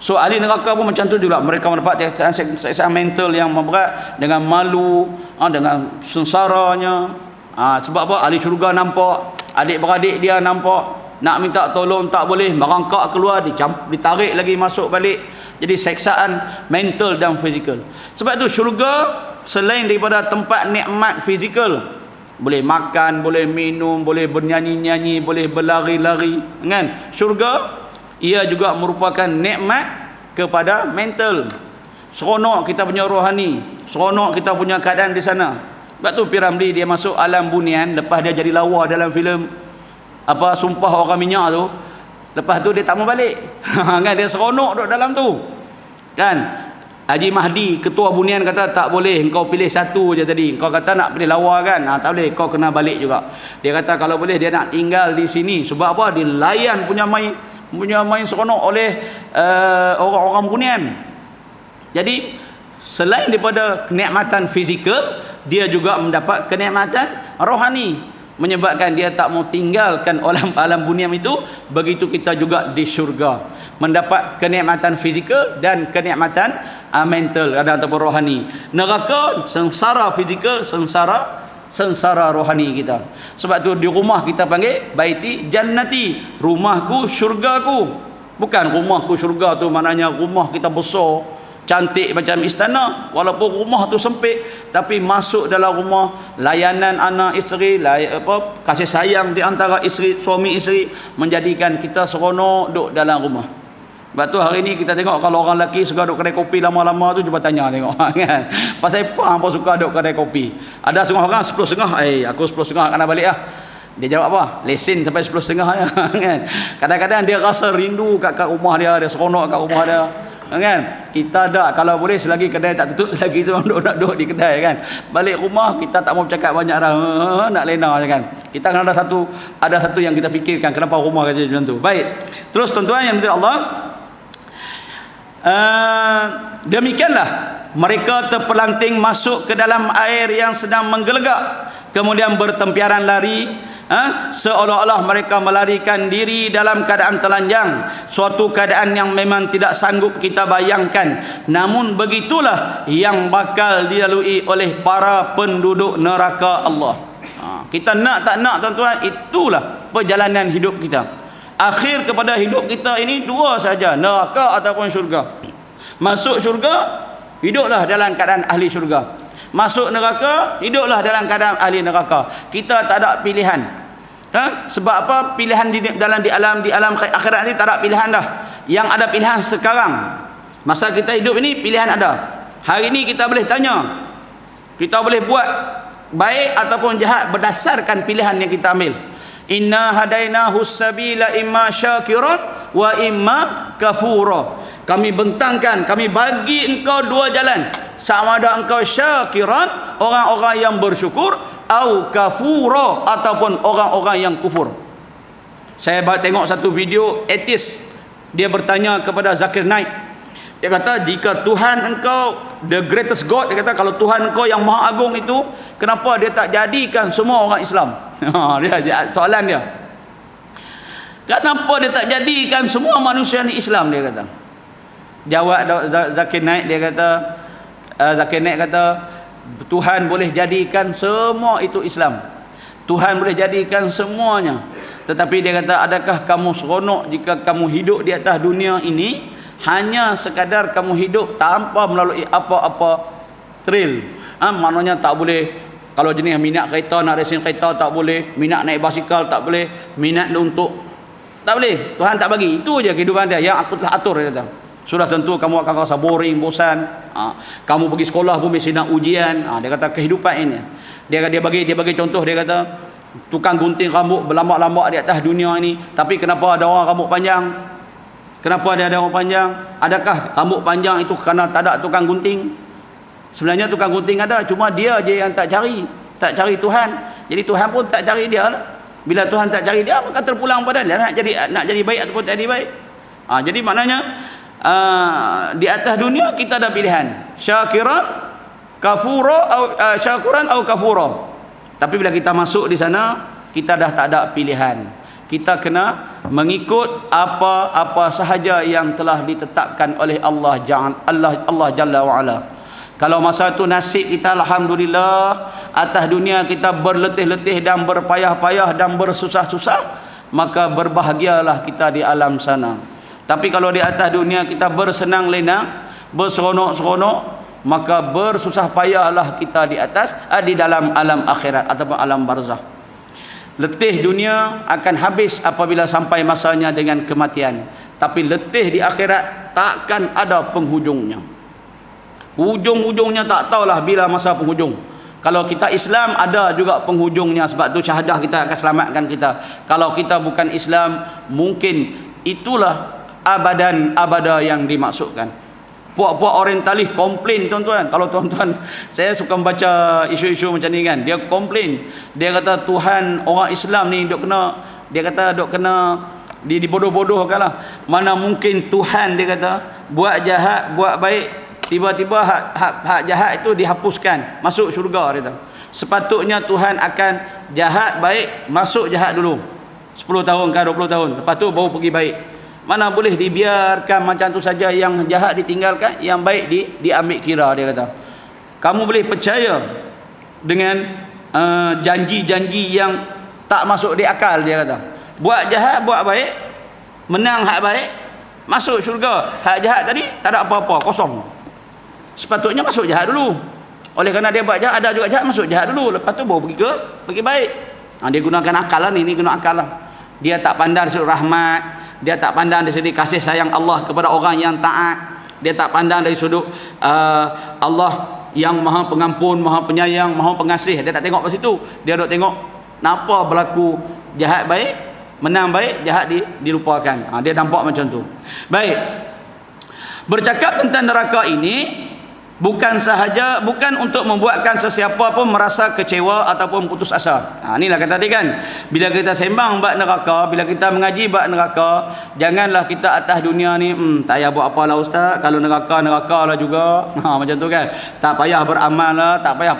So ahli neraka pun macam tu juga, mereka mendapat seksaan mental yang berat, dengan malu, dengan sengsaranya. Sebab apa? Ahli syurga nampak, adik-beradik dia nampak, nak minta tolong tak boleh, merangkak keluar, ditarik lagi masuk balik. Jadi seksaan mental dan fizikal. Sebab tu syurga selain daripada tempat nikmat fizikal, boleh makan, boleh minum, boleh bernyanyi-nyanyi, boleh berlari-lari, kan? Syurga ia juga merupakan nikmat kepada mental. Seronok kita punya rohani, seronok kita punya keadaan di sana. Sebab tu P. Ramlee dia masuk alam bunian, lepas dia jadi lawa dalam filem Sumpah Orang Minyak tu. Lepas tu dia tak mau balik. Kan, dia seronok duduk dalam tu. Kan? Haji Mahdi, ketua bunian, kata tak boleh engkau pilih satu je tadi. Engkau kata nak pilih lawa kan? Tak boleh, kau kena balik juga. Dia kata kalau boleh dia nak tinggal di sini. Sebab apa? Dilayan punya main seronok oleh orang-orang bunian. Jadi selain daripada kenikmatan fizikal, dia juga mendapat kenikmatan rohani, menyebabkan dia tak mau tinggalkan alam bunian itu. Begitu kita juga di syurga, mendapat kenikmatan fizikal dan kenikmatan mental ataupun rohani. Neraka sengsara fizikal, sengsara rohani kita. Sebab tu di rumah kita panggil baiti jannati, rumahku syurgaku. Bukan rumahku syurga tu maknanya rumah kita besar, cantik macam istana, walaupun rumah tu sempit, tapi masuk dalam rumah, layanan anak isteri, kasih sayang di antara isteri, suami isteri, menjadikan kita seronok duduk dalam rumah. Sebab tu hari ni kita tengok kalau orang lelaki suka duduk kedai kopi lama-lama tu, cuba tanya tengok kan, pasal apa suka duduk kedai kopi. Ada setengah orang 10.30, aku 10.30 kena balik lah. Dia jawab apa? Lesen sampai 10.30 ya. Kan? Kadang-kadang dia rasa rindu kat rumah dia seronok kat rumah dia. Kan? Kita tak, kalau boleh selagi kedai tak tutup lagi tu nak duduk di kedai kan. Balik rumah kita tak mau bercakap banyak dah, nak lena je kan. Kita kan ada satu yang kita fikirkan, kenapa rumah kerja macam tu. Baik. Terus tuan-tuan yang dirahmati Allah, demikianlah mereka terpelanting masuk ke dalam air yang sedang menggelegak, kemudian bertempiaran lari, seolah-olah mereka melarikan diri dalam keadaan telanjang, suatu keadaan yang memang tidak sanggup kita bayangkan. Namun begitulah yang bakal dilalui oleh para penduduk neraka Allah. Kita nak tak nak tuan-tuan, itulah perjalanan hidup kita. Akhir kepada hidup kita ini dua saja, neraka ataupun syurga. Masuk syurga, hiduplah dalam keadaan ahli syurga. Masuk neraka, hiduplah dalam keadaan ahli neraka. Kita tak ada pilihan. Sebab apa? Pilihan di alam akhirat ni tak ada pilihan dah. Yang ada pilihan sekarang. Masa kita hidup ini pilihan ada. Hari ini kita boleh tanya, kita boleh buat baik ataupun jahat berdasarkan pilihan yang kita ambil. Inna hadainahu sabila imma syakiran wa imma kafura. Kami bentangkan, kami bagi engkau dua jalan. Sama ada engkau syakiran, orang-orang yang bersyukur, au kafura, ataupun orang-orang yang kufur. Saya tengok satu video etis, dia bertanya kepada Zakir Naik. Dia kata, jika Tuhan engkau the greatest God, dia kata kalau Tuhan engkau yang maha agung itu, kenapa dia tak jadikan semua orang Islam? Dia soalan dia. Kenapa dia tak jadikan semua manusia ni Islam, dia kata. Jawab Zakir Naik, dia kata, Zakir Naik kata, Tuhan boleh jadikan semua itu Islam, Tuhan boleh jadikan semuanya. Tetapi dia kata, adakah kamu seronok jika kamu hidup di atas dunia ini hanya sekadar kamu hidup tanpa melalui apa-apa trail? Maknanya tak boleh, kalau jenis minat kereta, nak racing kereta tak boleh, minat naik basikal tak boleh, minat untuk, tak boleh. Tuhan tak bagi. Itu je kehidupan dia yang aku telah atur, dia kata. Sudah tentu kamu akan rasa boring, bosan. Kamu pergi sekolah pun mesti nak ujian. Dia kata kehidupan ini. Dia bagi contoh, dia kata tukang gunting rambut berlambak-lambak di atas dunia ini, tapi kenapa ada orang rambut panjang? Kenapa dia ada orang panjang? Adakah rambut panjang itu kerana tak ada tukang gunting? Sebenarnya tukang gunting ada, cuma dia je yang tak cari Tuhan. Jadi Tuhan pun tak cari dia lah. Bila Tuhan tak cari dia, maka terpulang pada dia nak jadi baik ataupun tak jadi baik. Jadi maknanya di atas dunia kita ada pilihan, syakiran syakuran atau kafura. Tapi bila kita masuk di sana, kita dah tak ada pilihan. Kita kena mengikut apa-apa sahaja yang telah ditetapkan oleh Allah Jalla wa Ala. Kalau masa tu nasib kita alhamdulillah, atas dunia kita berletih-letih dan berpayah-payah dan bersusah-susah, maka berbahagialah kita di alam sana. Tapi kalau di atas dunia kita bersenang lenang, berseronok-seronok, maka bersusah payahlah kita di dalam alam akhirat ataupun alam barzah. Letih dunia akan habis apabila sampai masanya dengan kematian, tapi letih di akhirat takkan ada penghujungnya. Ujung-ujungnya tak tahulah bila masa penghujung. Kalau kita Islam ada juga penghujungnya, sebab tu syahadah kita akan selamatkan kita. Kalau kita bukan Islam, mungkin itulah abadan abada yang dimaksudkan. Puak-puak orientalis komplain, tuan-tuan. Kalau tuan-tuan, saya suka membaca isu-isu macam ni kan, dia komplain. Dia kata Tuhan, orang Islam ni dok kena dibodoh-bodohkan lah. Mana mungkin Tuhan, dia kata, buat jahat, buat baik, tiba-tiba hak jahat itu dihapuskan, masuk syurga, dia kata. Sepatutnya Tuhan akan jahat baik, masuk jahat dulu 10 tahun ke 20 tahun, lepas tu baru pergi baik. Mana boleh dibiarkan macam tu saja, yang jahat ditinggalkan, yang baik diambil kira, dia kata. Kamu boleh percaya dengan janji-janji yang tak masuk di akal, dia kata. Buat jahat, buat baik, menang hak baik, masuk syurga. Hak jahat tadi tak ada apa-apa, kosong. Sepatutnya masuk jahat dulu. Oleh kerana dia buat jahat, ada juga jahat, masuk jahat dulu, lepas tu baru pergi baik. Dia gunakan akal lah ni guna akal lah. Dia tak pandang dari sudut rahmat, dia tak pandang dari sudut kasih sayang Allah kepada orang yang taat, dia tak pandang dari sudut Allah yang maha pengampun, maha penyayang, maha pengasih. Dia tak tengok pada situ. Dia dok tengok napa berlaku jahat baik, menang baik, jahat dilupakan. Dia nampak macam tu. Baik. Bercakap tentang neraka ini bukan untuk membuatkan sesiapa pun merasa kecewa ataupun putus asa. Inilah kata tadi kan, bila kita sembang bab neraka, bila kita mengaji bab neraka, janganlah kita atas dunia ni tak payah buat apalah ustaz, kalau neraka lah juga. Macam tu kan, tak payah beramal lah, tak payah.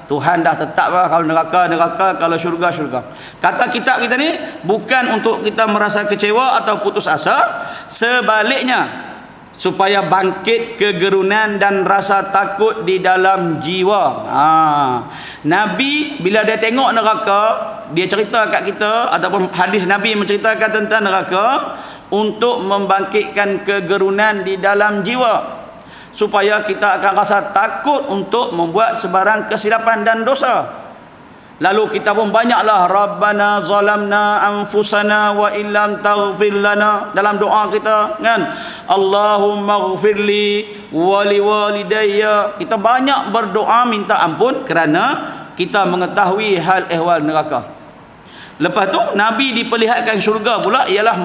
Tuhan dah tetap lah, kalau neraka, kalau syurga. Kata kitab kita ni bukan untuk kita merasa kecewa atau putus asa, sebaliknya supaya bangkit kegerunan dan rasa takut di dalam jiwa. Nabi bila dia tengok neraka, dia cerita kat kita, ataupun hadis Nabi menceritakan tentang neraka untuk membangkitkan kegerunan di dalam jiwa, supaya kita akan rasa takut untuk membuat sebarang kesilapan dan dosa. Lalu kita pun banyaklah Rabbana zalamna anfusana wa illam taghfir lana, dalam doa kita kan, Allahumma ghfirli wa liwalidayya. Kita banyak berdoa minta ampun kerana kita mengetahui hal ehwal neraka. Lepas tu Nabi diperlihatkan syurga pula, ialah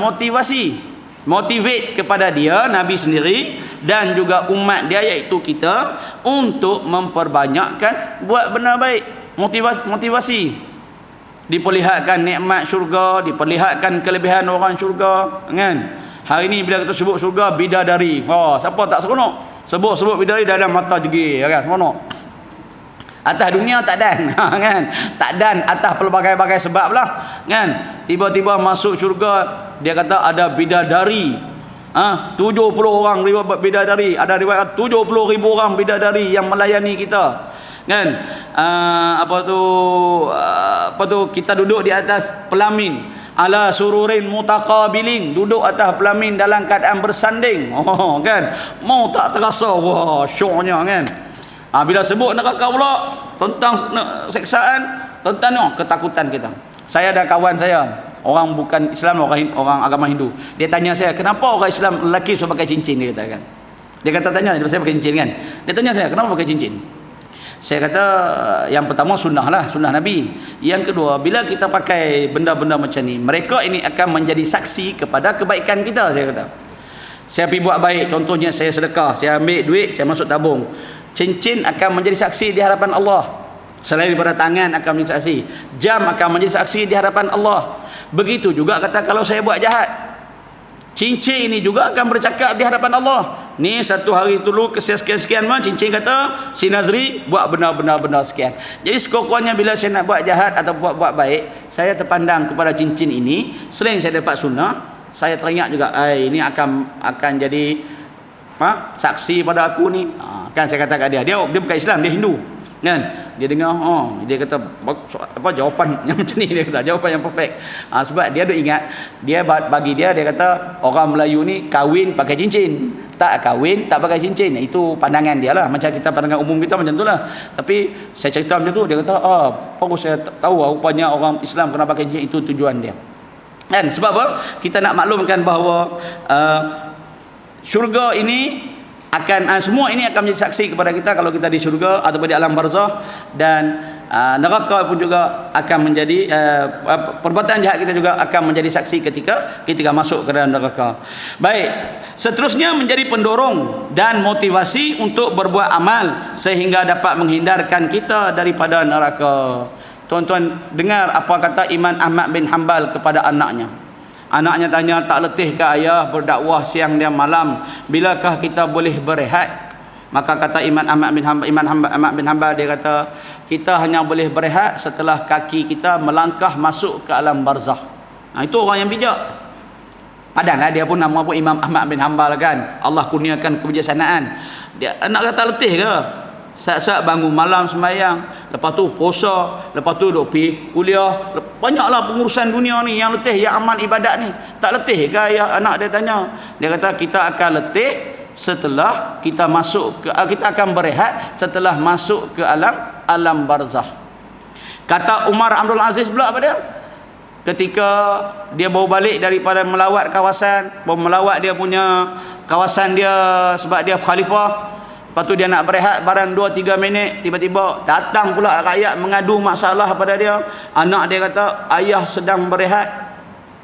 motivate kepada dia, Nabi sendiri dan juga umat dia, iaitu kita, untuk memperbanyakkan buat benda baik. Motivasi. Diperlihatkan nikmat syurga, diperlihatkan kelebihan orang syurga kan. Hari ni bila kita sebut syurga, bidadari, siapa tak seronok? Sebut bidadari dalam mata jegi kan, seronok. Atas dunia tak dan kan, tak dan atas pelbagai-bagai sebab lah kan. Tiba-tiba masuk syurga, dia kata ada bidadari, 70 orang riwayat bidadari, ada riwayat 70,000 orang bidadari yang melayani kita. kan. Apa tu kita duduk di atas pelamin, ala sururin mutaqabilin, duduk atas pelamin dalam keadaan bersanding. Kan, mau tak terasa wah syoknya kan. Bila sebut neraka pula tentang seksaan, tentang ketakutan kita. Saya ada kawan saya, orang bukan Islam, orang agama Hindu. Dia tanya saya, kenapa orang Islam lelaki suka pakai cincin, dia kata kan. Dia kata tanya saya pakai cincin kan. Dia tanya saya, kenapa pakai cincin? Saya kata yang pertama sunnah lah, sunnah Nabi. Yang kedua, bila kita pakai benda-benda macam ni, mereka ini akan menjadi saksi kepada kebaikan kita. Saya kata, saya pergi buat baik, contohnya saya sedekah, saya ambil duit, saya masuk tabung, cincin akan menjadi saksi di hadapan Allah. Selain daripada tangan akan menjadi saksi, jam akan menjadi saksi di hadapan Allah. Begitu juga kata kalau saya buat jahat, cincin ini juga akan bercakap di hadapan Allah. Ni satu hari dulu sekian-sekian cincin kata si Nazri buat benar-benar sekian. Jadi sekurang-kurangnya bila saya nak buat jahat atau buat baik, saya terpandang kepada cincin ini. Selain saya dapat sunnah, saya teringat juga ini akan jadi saksi pada aku ni. Kan saya kata kat dia bukan Islam, dia Hindu kan. Dia dengar dia kata apa jawapan yang macam ni, dia kata jawapan yang perfect. Sebab dia ada ingat, bagi dia kata orang Melayu ni kahwin pakai cincin, tak kahwin tak pakai cincin. Itu pandangan dia lah, macam kita pandangan umum kita macam tu lah. Tapi saya cerita macam tu, dia kata baru saya tahu rupanya orang Islam kena pakai cincin, itu tujuan dia kan. Sebab apa? Kita nak maklumkan bahawa syurga ini akan semua ini akan menjadi saksi kepada kita kalau kita di syurga ataupun di alam barzah. Dan neraka pun juga akan menjadi perbuatan jahat kita juga akan menjadi saksi ketika masuk ke dalam neraka. Baik, seterusnya menjadi pendorong dan motivasi untuk berbuat amal sehingga dapat menghindarkan kita daripada neraka. Tuan-tuan dengar apa kata Imam Ahmad bin Hanbal kepada anaknya. Anaknya tanya, tak letih ke ayah berdakwah siang dan malam, bilakah kita boleh berehat? Maka kata Imam Ahmad bin Hanbal, dia kata kita hanya boleh berehat setelah kaki kita melangkah masuk ke alam barzah. Itu orang yang bijak. Padahal dia pun nama pun Imam Ahmad bin Hanbal kan, Allah kurniakan kebijaksanaan. Dia anak kata letih ke? Saat-saat bangun malam sembahyang, lepas tu puasa, lepas tu duk pergi kuliah, banyaklah pengurusan dunia ni yang letih, yang amal ibadat ni. Tak letih ke ayah? Anak dia tanya. Dia kata kita akan letih setelah kita akan berehat setelah masuk ke alam barzah. Kata Umar Abdul Aziz pula apa dia? Ketika dia baru balik daripada melawat kawasan, baru melawat dia punya kawasan dia sebab dia khalifah. Lepas tu dia nak berehat barang 2-3 minit, tiba-tiba datang pula rakyat mengadu masalah pada dia. Anak dia kata ayah sedang berehat.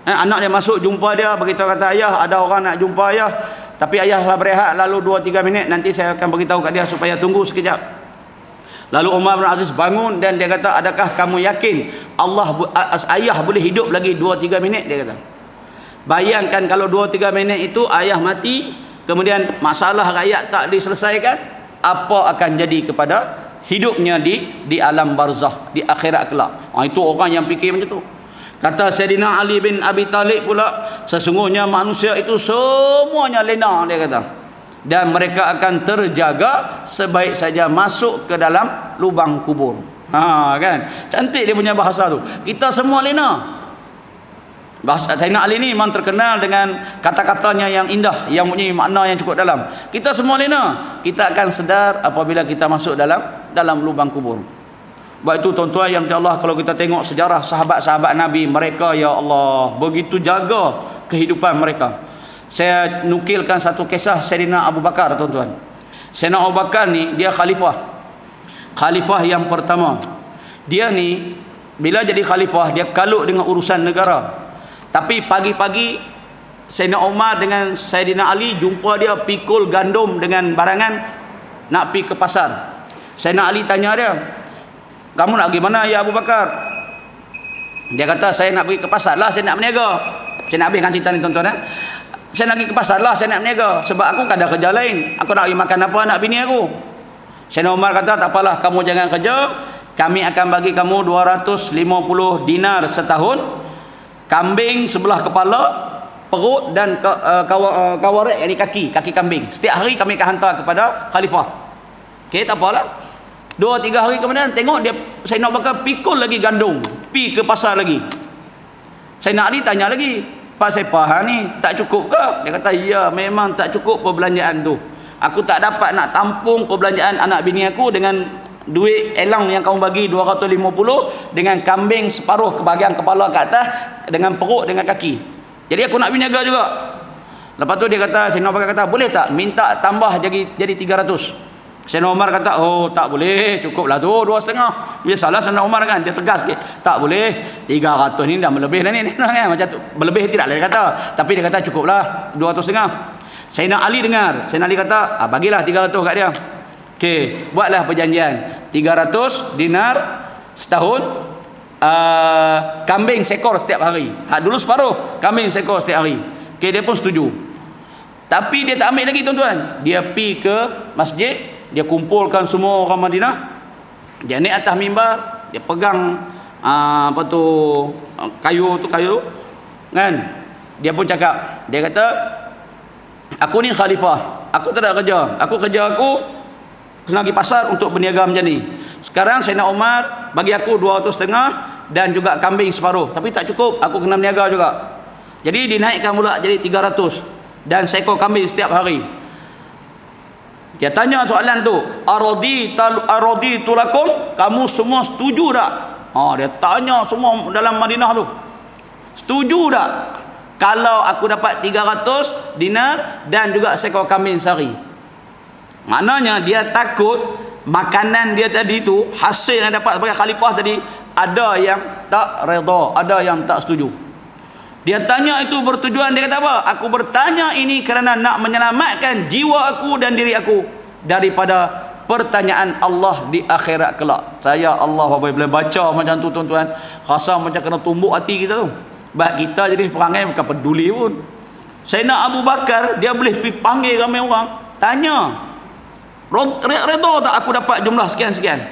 Anak dia masuk jumpa dia, beritahu kata ayah ada orang nak jumpa ayah, tapi ayah lah berehat lalu 2-3 minit, nanti saya akan beritahu kat dia supaya tunggu sekejap. Lalu Umar bin Aziz bangun dan dia kata, adakah kamu yakin ayah boleh hidup lagi 2-3 minit? Dia kata, bayangkan kalau 2-3 minit itu ayah mati, kemudian masalah rakyat tak diselesaikan, apa akan jadi kepada hidupnya di alam barzah, di akhirat kelak. Itu orang yang fikir macam tu. Kata Sayyidina Ali bin Abi Talib pula, sesungguhnya manusia itu semuanya lena, dia kata, dan mereka akan terjaga sebaik saja masuk ke dalam lubang kubur. Kan cantik dia punya bahasa tu. Kita semua lena. Bahasa Sayyidina Ali ni memang terkenal dengan kata-katanya yang indah, yang punya makna yang cukup dalam. Kita semua lena. Kita akan sedar apabila kita masuk dalam lubang kubur. Sebab itu tuan-tuan yang Allah, kalau kita tengok sejarah sahabat-sahabat Nabi, mereka ya Allah begitu jaga kehidupan mereka. Saya nukilkan satu kisah Sayyidina Abu Bakar, tuan-tuan. Sayyidina Abu Bakar ni dia khalifah yang pertama. Dia ni bila jadi khalifah dia kalut dengan urusan negara. Tapi pagi-pagi Sayyidina Umar dengan Sayyidina Ali jumpa dia pikul gandum dengan barangan nak pergi ke pasar. Sayyidina Ali tanya dia, kamu nak pergi mana ya Abu Bakar? Dia kata, saya nak pergi ke pasar lah, saya nak berniaga. Saya nak habiskan cerita ni tuan-tuan. Saya nak pergi ke pasar lah, saya nak berniaga. Sebab aku tak ada kerja lain. Aku nak pergi makan apa anak bini aku. Sayyidina Umar kata, tak apalah, kamu jangan kerja. Kami akan bagi kamu 250 dinar setahun. Kambing sebelah kepala, perut dan kawarik, yakni kaki kambing. Setiap hari kami akan hantar kepada khalifah. Okey, tak apalah. 2-3 hari kemudian tengok dia, saya nak bakal pikul lagi gandum, pi ke pasar lagi. Saya nak tanya lagi, Pak Sepah ni tak cukup ke? Dia kata ya, memang tak cukup perbelanjaan tu. Aku tak dapat nak tampung perbelanjaan anak bini aku dengan duit elang yang kamu bagi 250 dengan kambing separuh ke bahagian kepala ke atas dengan perut dengan kaki. Jadi aku nak berniaga juga. Lepas tu dia kata, Sayyidina Abu Bakar kata, boleh tak minta tambah jadi 300? Sayyidina Umar kata, oh tak boleh, cukuplah tu 2,5. Biasalah Sayyidina Umar kan, dia tegas sikit. Tak boleh, 300 ni dah melebih dah ni. Macam tu, melebih tidak lah dia kata. Tapi dia kata cukuplah 2,5. Sayyidina Ali dengar, Sayyidina Ali kata, bagilah 300 kat dia. Okey, buatlah perjanjian 300 dinar setahun, kambing sekor setiap hari. Dulu separuh, kambing sekor setiap hari. Okey, dia pun setuju. Tapi dia tak ambil lagi tuan-tuan. Dia pi ke masjid, dia kumpulkan semua orang Madinah. Dia naik atas mimbar, dia pegang kayu kan. Dia pun cakap, dia kata, aku ni khalifah, aku tak ada kerja. Aku kena pergi pasar untuk berniaga macam ni. Sekarang Sayyidina Umar bagi aku 200,500 dan juga kambing separuh, tapi tak cukup, aku kena berniaga juga. Jadi dinaikkan pula jadi 300 dan seekor kambing setiap hari. Dia tanya soalan tu, araditu lakum, kamu semua setuju tak? Dia tanya semua dalam Madinah tu, setuju tak kalau aku dapat 300 dinar dan juga seekor kambing sehari? Maknanya dia takut makanan dia tadi tu, hasil yang dapat sebagai khalifah tadi, ada yang tak redha, ada yang tak setuju. Dia tanya itu bertujuan, dia kata apa? Aku bertanya ini kerana nak menyelamatkan jiwa aku dan diri aku daripada pertanyaan Allah di akhirat kelak. Saya Allah bila baca macam tu tuan-tuan, rasa macam kena tumbuk hati kita tu. Sebab kita jadi perangai bukan peduli pun. Sayyidina Abu Bakar dia boleh pergi panggil ramai orang, tanya, redha tak aku dapat jumlah sekian-sekian?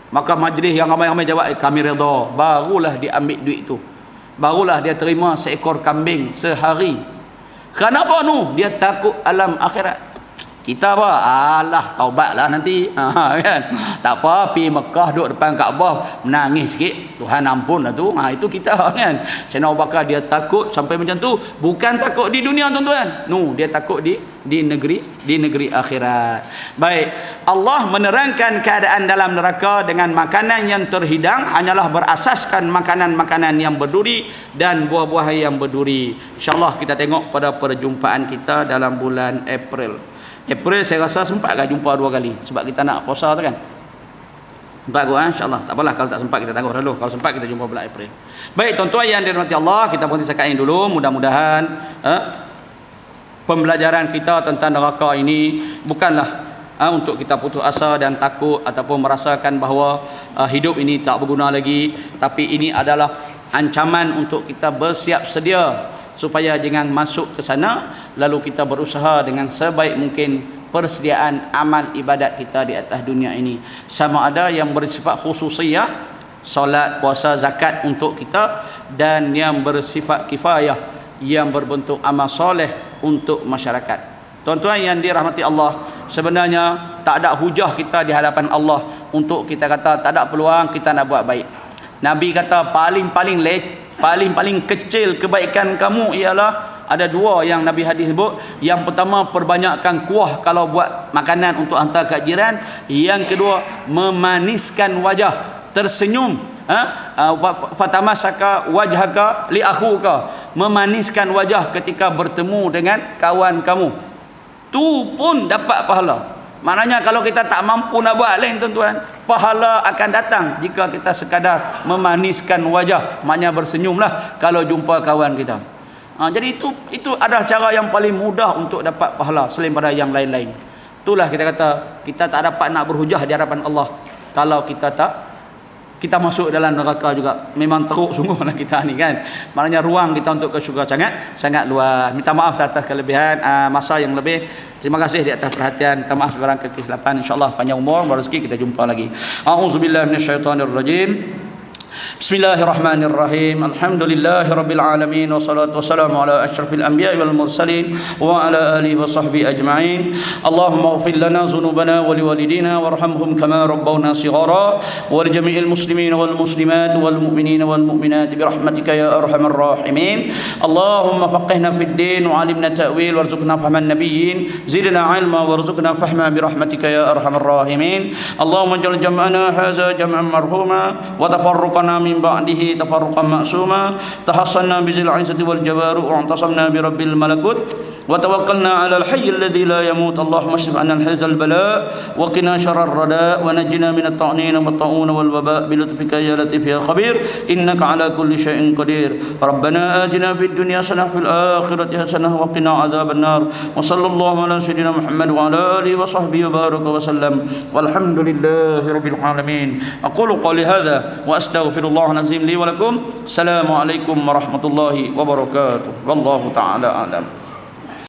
Maka majlis yang ramai-ramai jawab, kami redha. Barulah dia ambil duit tu, barulah dia terima seekor kambing sehari. Kenapa nu? Dia takut alam akhirat. Kita apa? Alah, taubatlah nanti. Kan? Tak apa, pergi Mekah duduk depan Kaabah menangis sikit, Tuhan ampun lah tu. Itu kita kan. Sayyidina Abu Bakar dia takut sampai macam tu, bukan takut di dunia tuan-tuan. Dia takut di negeri akhirat. Baik, Allah menerangkan keadaan dalam neraka dengan makanan yang terhidang hanyalah berasaskan makanan-makanan yang berduri dan buah-buahan yang berduri. InsyaAllah kita tengok pada perjumpaan kita dalam bulan April saya rasa sempat kan jumpa 2 kali sebab kita nak puasa tu kan. Sempat kot insya-Allah. Tak apalah kalau tak sempat kita tangguh dulu. Kalau sempat kita jumpa bulan April. Baik tuan-tuan yang dirahmati Allah, kita berhenti setakat ini dulu. Mudah-mudahan pembelajaran kita tentang neraka ini bukanlah untuk kita putus asa dan takut ataupun merasakan bahawa hidup ini tak berguna lagi, tapi ini adalah ancaman untuk kita bersiap sedia supaya jangan masuk ke sana, lalu kita berusaha dengan sebaik mungkin persediaan amal ibadat kita di atas dunia ini, sama ada yang bersifat khususiyah, solat, puasa, zakat untuk kita, dan yang bersifat kifayah, yang berbentuk amal soleh untuk masyarakat. Tuan-tuan yang dirahmati Allah, sebenarnya tak ada hujah kita di hadapan Allah untuk kita kata tak ada peluang kita nak buat baik. Nabi kata paling kecil kebaikan kamu ialah ada 2 yang Nabi hadis sebut. Yang pertama, perbanyakkan kuah kalau buat makanan untuk hantar kat jiran. Yang kedua, memaniskan wajah, tersenyum. Fatamasaka wajhaka li akhuka, memaniskan wajah ketika bertemu dengan kawan kamu. Tu pun dapat pahala. Maknanya kalau kita tak mampu nak buat lain tuan-tuan, pahala akan datang jika kita sekadar memaniskan wajah, maknanya bersenyumlah kalau jumpa kawan kita. Jadi itu adalah cara yang paling mudah untuk dapat pahala selain pada yang lain-lain. Itulah kita kata kita tak dapat nak berhujah di hadapan Allah kalau kita masuk dalam neraka juga. Memang teruk sungguhlah kita ni kan. Maknanya ruang kita untuk ke syurga sangat luas. Minta maaf atas kelebihan masa yang lebih. Terima kasih di atas perhatian. Minta maaf barang kekhilapan. InsyaAllah panjang umur, rezeki kita jumpa lagi. A'udzubillahi minasyaitonirrajim. Bismillahirrahmanirrahim. Alhamdulillahirabbil alamin wassalatu wassalamu ala asyrafil anbiya'i wal mursalin wa ala alihi wa sahbihi ajma'in. Allahumma ighfir lana dhunubana wa liwalidina warhamhum kama rabbawna shighara wa li jami'il muslimina wal muslimat wal mu'minina wal mu'minat bi rahmatika ya arhamar rahimin. Allahumma faqihna fid din wa 'allimna ta'wil warzuqna fahman nabiyyin zidna 'ilma warzuqna fahma bi rahmatika ya arhamar rahimin. Allahumma ij'al jam'ana hadza jam'an marhuma wa tafarruqana min ba'dihi tafarruqan ma'suma tahassanna bizil 'izzati wal jabaru wa antasamna bi rabbil malakut wa tawakkalna 'alal hayyil ladzi la yamut. Allahumma ashrif 'anna al-hizal bala wa qina syarrar rada wa najjina minat ta'nin wat ta'un wal waba bi lutfika ya latif ya khabir innaka 'ala kulli syai'in qadir. Rabbana atina fid dunya hasanah fil akhirati hasanah wa qina 'adzaban nar. Wa sallallahu ala sayyidina Muhammad wa ala alihi wa sahbihi wa baraka wa sallam. Walhamdulillahi rabbil alamin. Aqulu qawli hadza wa astaghfirullah al-azim li wa lakum. Assalamualaikum warahmatullahi wabarakatuh. Wallahu ta'ala a'lam.